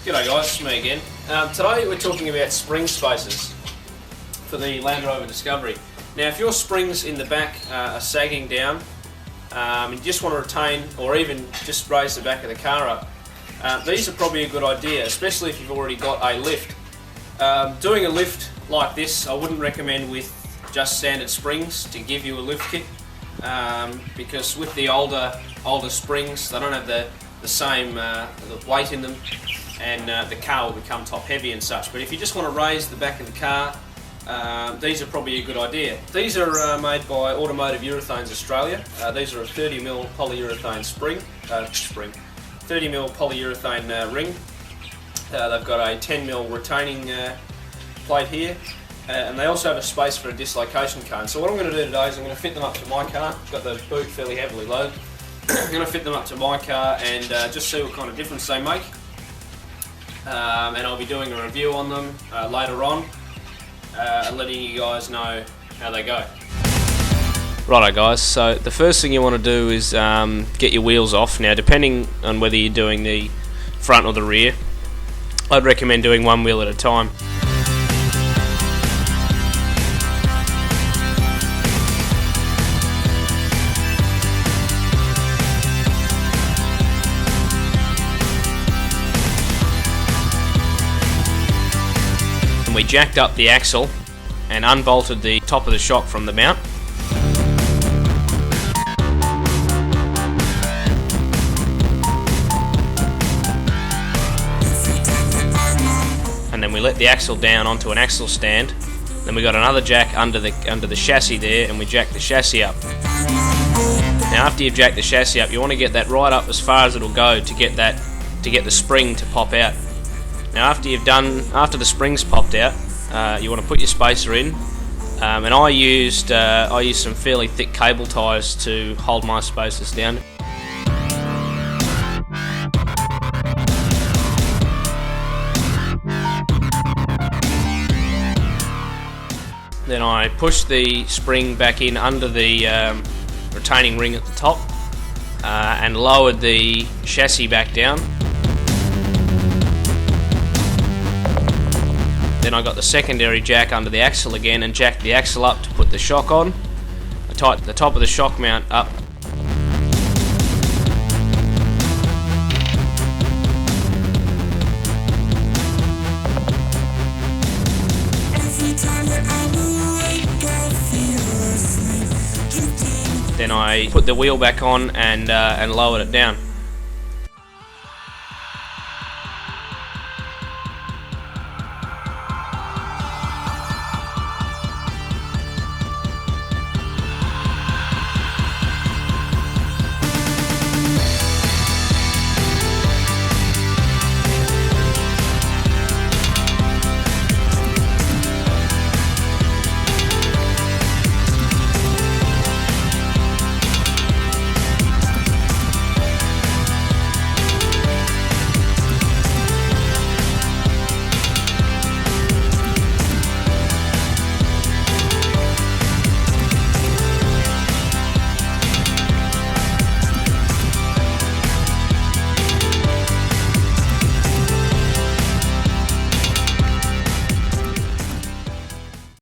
G'day guys, it's me again. Today we're talking about spring spacers for the Landrover Discovery. Now if your springs in the back are sagging down and you just want to retain or even just raise the back of the car up, these are probably a good idea, especially if you've already got a lift. Doing a lift like this I wouldn't recommend with just standard springs to give you a lift kit, because with the older springs they don't have the same the weight in them, and the car will become top heavy and such. But if you just want to raise the back of the car, these are probably a good idea. These are made by Automotive Urethanes Australia. These are a 30mm polyurethane 30mm polyurethane ring. They've got a 10mm retaining plate here, and they also have a space for a dislocation cone. So what I'm going to do today is I'm going to fit them up to my car. I've got the boot fairly heavily loaded. I'm going to fit them up to my car and just see what kind of difference they make. And I'll be doing a review on them later on, letting you guys know how they go. Righto guys, so the first thing you want to do is get your wheels off. Now depending on whether you're doing the front or the rear, I'd recommend doing one wheel at a time. We jacked up the axle and unbolted the top of the shock from the mount. And then we let the axle down onto an axle stand. Then we got another jack under the chassis there, and we jacked the chassis up. Now after you've jacked the chassis up, you want to get that right up as far as it'll go to get the spring to pop out. Now after the springs popped out, you want to put your spacer in, and I used some fairly thick cable ties to hold my spacers down. Then I pushed the spring back in under the retaining ring at the top, and lowered the chassis back down. Then I got the secondary jack under the axle again and jacked the axle up to put the shock on. I tightened the top of the shock mount up. Then I put the wheel back on and lowered it down.